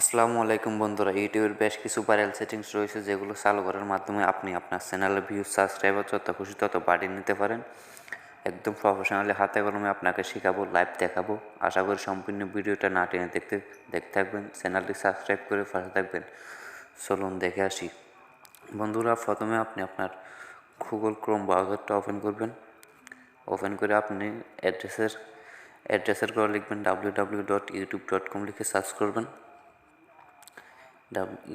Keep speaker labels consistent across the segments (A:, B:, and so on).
A: আসসালামু আলাইকুম বন্ধুরা, ইউটিউবের বেশ কিছু ভাইরাল সেটিংস রয়েছে যেগুলো চালু করার মাধ্যমে আপনি আপনার চ্যানেলের ভিউজ, সাবস্ক্রাইবার যত খুশি তত বাড়িয়ে নিতে পারেন। একদম প্রফেশনালি হাতে কলমে আপনাকে শেখাবো, লাইভ দেখাবো। আশা করি সম্পূর্ণ ভিডিওটা না টেনে দেখতে থাকবেন। চ্যানেলটি সাবস্ক্রাইব করে পাশে থাকবেন। চলুন দেখে আসি বন্ধুরা। প্রথমে আপনি আপনার গুগল ক্রোম ব্রাউজারটা ওপেন করবেন। ওপেন করে আপনি অ্যাড্রেসের করে লিখবেন www.youtube.com লিখে সার্চ করবেন।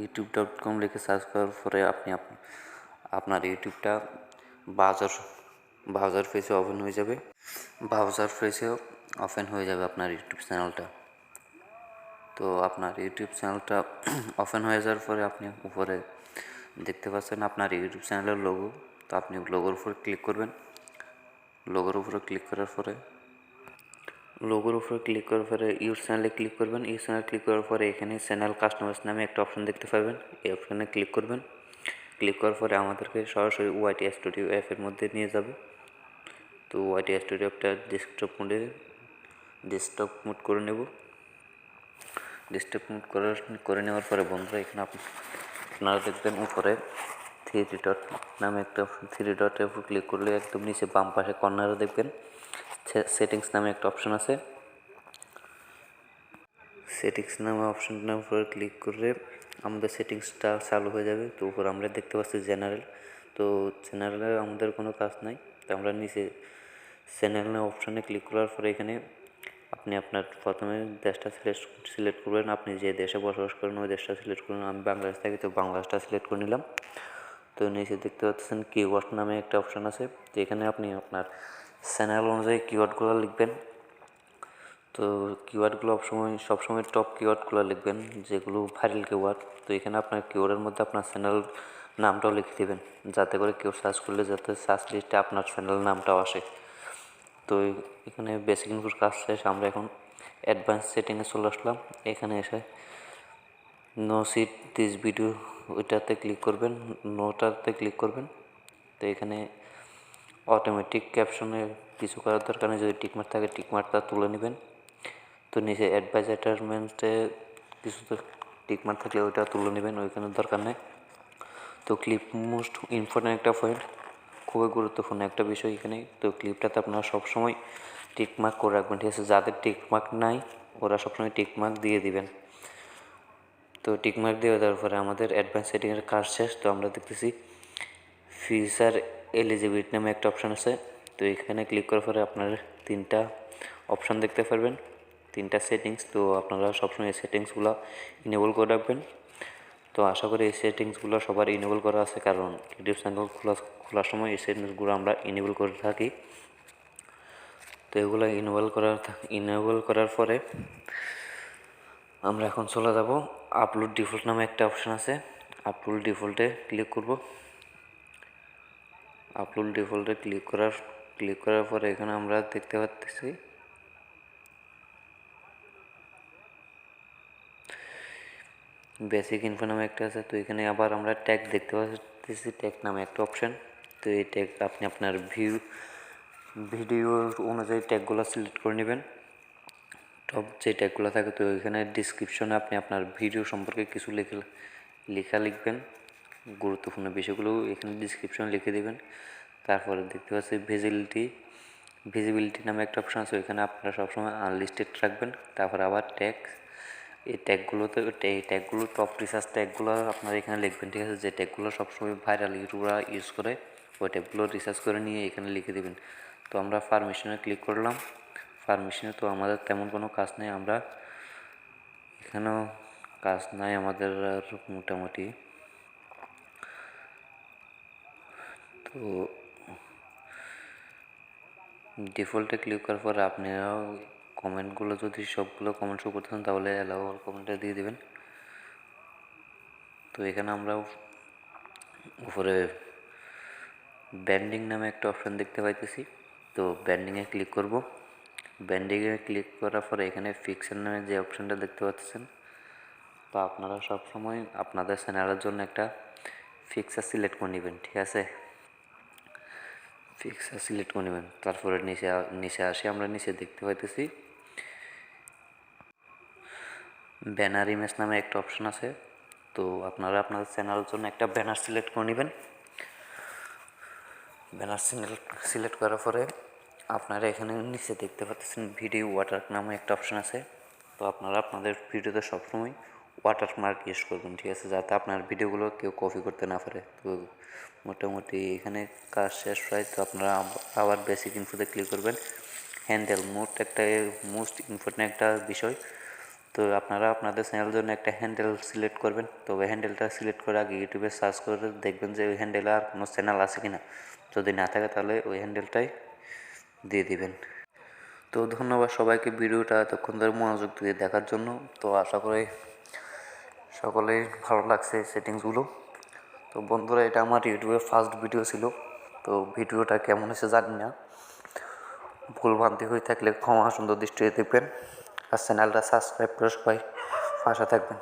A: youtube.com লিখে সার্চ করার পরে আপনি আপনার ইউটিউবটা ব্রাউজার ফেসে ওপেন হয়ে যাবে। আপনার ইউটিউব চ্যানেলটা। তো আপনার ইউটিউব চ্যানেলটা ওপেন হয়ে যাওয়ার পরে আপনি উপরে দেখতে পাচ্ছেন আপনার ইউটিউব চ্যানেলের লোগো। তো আপনি লোগোর উপরে ক্লিক করবেন। লোগোর উপরে ক্লিক করার পরে ইউর চ্যানেলে ক্লিক করবেন। ইউর চ্যানেল ক্লিক করার পরে এখানে চ্যানেল কাস্টমাইজ নামে একটা অপশন দেখতে পাবেন। এই অপশানে ক্লিক করবেন। ক্লিক করার পরে আমাদেরকে সরাসরি ওয়াইটি স্টুডিও অ্যাপের মধ্যে নিয়ে যাবে। তো ওয়াইটি স্টুডিও অ্যাপটা ডেস্কটপ মোড করে নেব। ডেস্কটপ মোড করে নেওয়ার পরে বন্ধুরা, এখানে আপনারা দেখবেন উপরে থ্রি ডটের উপর ক্লিক করলে একদম নিচে বাম পাশে কর্নারে দেখবেন সেটিংস নামে একটা অপশন আছে। সেটিংস নামে অপশনটার উপর ক্লিক করলে আমাদের সেটিংসটা চালু হয়ে যাবে। তো উপর আমরা দেখতে পাচ্ছি জেনারেল। তো জেনারেলে আমাদের কোনো কাজ নাই। তো আমরা নিচে চ্যানেল অপশানে ক্লিক করার পরে এখানে আপনি আপনার প্রথমে দেশটা সিলেক্ট করবেন। আপনি যে দেশে বসবাস করেন ওই দেশটা সিলেক্ট করুন। আমি বাংলাদেশ থাকি, তো বাংলাদেশটা সিলেক্ট করে নিলাম। তো নিচে দেখতে পাচ্ছেন কিওয়ার্ড নামে একটা অপশান আছে। তো এখানে আপনি আপনার চ্যানেল অনুযায়ী কিওয়ার্ডগুলো লিখবেন। তো কিওয়ার্ডগুলো সবসময় টপ কিওয়ার্ডগুলো লিখবেন, যেগুলো ভাইরাল কিওয়ার্ড। তো এখানে আপনার কিওয়ার্ডের মধ্যে আপনার চ্যানেল নামটাও লিখে দেবেন, যাতে করে কেউ সার্চ করলে যাতে সার্চ লিস্টে আপনার চ্যানেল নামটাও আসে। তো এখানে বেসিক ইনপুট কাজ শেষ। আমরা এখন অ্যাডভান্স সেটিংয়ে চলে আসলাম। এখানে এসে নো সিট দিস ভিডিও ওইটাতে ক্লিক করবেন, নোটাতে ক্লিক করবেন। তো এখানে অটোমেটিক ক্যাপশনে কিছু করার দরকার নেই। যদি টিকমার্ক থাকে টিকমার্কটা তুলে নেবেন। তো নিচে অ্যাডভার্টাইজমেন্টে কিছু তো টিকমার্ক থাকলে ওইটা তুলে নেবেন, ওইখানে দরকার নেই। তো ক্লিপ মোস্ট ইম্পর্টেন্ট একটা পয়েন্ট, খুবই গুরুত্বপূর্ণ একটা বিষয় এখানে। তো ক্লিপটাতে আপনারা সবসময় টিকমার্ক করে রাখবেন, ঠিক আছে? যাদের টিকমার্ক নাই ওরা সবসময় টিকমার্ক দিয়ে দিবেন। তো টিকমার্ক দিয়ে দেওয়ার পরে আমাদের অ্যাডভান্স সেটিংয়ের কাজ শেষ। তো আমরা দেখতেছি ফিচার এলিজিবিলিটি নামে একটা অপশান আছে। তো এখানে ক্লিক করার পরে আপনারা তিনটা অপশান দেখতে পারবেন, তিনটা সেটিংস। তো আপনারা সবসময় এই সেটিংসগুলো ইনেবল করে রাখবেন। তো আশা করি এই সেটিংসগুলো সবার ইনেবল করা আছে, কারণ ইউটিউব চ্যানেল খোলার সময় এই সেটিংসগুলো আমরা ইনেবল করে থাকি। তো এগুলো ইনেবল করার পরে আমরা এখন চলে যাব আপলোড ডিফল্ট নামে একটা অপশান আছে। আপলোড ডিফল্টে ক্লিক করব। আপলোড ডিফল্টে ক্লিক করার পরে এখানে আমরা দেখতে পাচ্ছি বেসিক ইনফো নামে একটা আছে। তো এখানে আবার আমরা ট্যাগ দেখতে পাচ্ছি, ট্যাগ নামে একটা অপশান। তো এই ট্যাগ আপনি আপনার ভিডিও অনুযায়ী ট্যাগগুলো সিলেক্ট করে নেবেন। টপ যে ট্যাগগুলো থাকে, তো এখানে ডিসক্রিপশনে আপনি আপনার ভিডিও সম্পর্কে কিছু লেখা লিখবেন, গুরুত্বপূর্ণ বিষয়গুলো এখানে ডিসক্রিপশনে লিখে দেবেন। তারপরে দেখতে পাচ্ছি ভিজিবিলিটি নামে একটা অপশান আছে, ওইখানে আপনারা সবসময় আনলিস্টেড রাখবেন। তারপর আবার ট্যাগ, এই ট্যাগগুলো টপ রিসার্চ ট্যাগগুলো আপনারা এখানে লিখবেন, ঠিক আছে? যে ট্যাগগুলো সবসময় ভাইরাল ইউটিউবরা ইউজ করে ওই ট্যাগগুলো রিসার্চ করে নিয়ে এখানে লিখে দেবেন। তো আমরা পারমিশনে ক্লিক করলাম। পারমিশনে তো আমাদের তেমন কোনো কাজ নেই, আমরা এখানেও কাজ নাই আমাদের আর মোটামুটি। তো ডিফল্টে ক্লিক করার পর আপনারাও কমেন্টগুলো যদি সবগুলো কমেন্ট শো করতেছেন তাহলে অ্যালাউ অল কমেন্টটা দিয়ে দেবেন। তো এখানে আমরা উপরে ব্যান্ডিং নামে একটা অপশান দেখতে পাইতেছি। তো ব্যান্ডিংয়ে ক্লিক করব। ব্যান্ডিংয়ে ক্লিক করার পরে এখানে ফিক্সার নামে যে অপশানটা দেখতে পাচ্ছেন, তো আপনারা সবসময় আপনাদের চ্যানেলের জন্য একটা ফিক্সার সিলেক্ট করে নেবেন, ঠিক আছে? ফিক্সার সিলেক্ট করে নেবেন। তারপরে নিচে আসি, আমরা নিচে দেখতে পাইতেছি ব্যানার ইমেজ নামে একটা অপশন আছে। তো আপনারা আপনাদের চ্যানেলের জন্য একটা ব্যানার সিলেক্ট করে নেবেন। ব্যানার সিলেক্ট করার পরে আপনারা এখানে নিচে দেখতে পাচ্ছেন ভিডিও ওয়াটারমার্ক নামে একটা অপশন আছে। তো আপনারা আপনাদের ভিডিওতে সবসময় ওয়াটারমার্ক ইউজ করবেন, ঠিক আছে, যাতে আপনার ভিডিওগুলো কেউ কপি করতে না পারে। তো মোটামুটি এখানে কাজ শেষ হয়। তো আপনারা আবার বেসিক ইনফোতে ক্লিক করবেন। হ্যান্ডেল মোস্ট ইম্পর্টেন্ট একটা বিষয়। তো আপনারা আপনাদের চ্যানেলের জন্য একটা হ্যান্ডেল সিলেক্ট করবেন। তো ওই হ্যান্ডেলটা সিলেক্ট করে আগে ইউটিউবে সার্চ করে দেখবেন যে ওই হ্যান্ডেলে আর কোনো চ্যানেল আছে কি না। যদি না থাকে তাহলে ওই হ্যান্ডেলটাই দিয়ে দিবেন। তো ধন্যবাদ সবাইকে ভিডিওটা এতক্ষণ ধরে মনোযোগ দিয়ে দেখার জন্য। তো আশা করি সকলেই ভালো লাগছে সেটিংসগুলো। তো বন্ধুরা, এটা আমার ইউটিউবের ফার্স্ট ভিডিও ছিল। তো ভিডিওটা কেমন হয়েছে জানি না, ভুলভ্রান্তি হয়ে থাকলে ক্ষমা সুন্দর দৃষ্টিতে দেখবেন। আর চ্যানেলটা সাবস্ক্রাইব করে সবাই পাশে থাকবেন।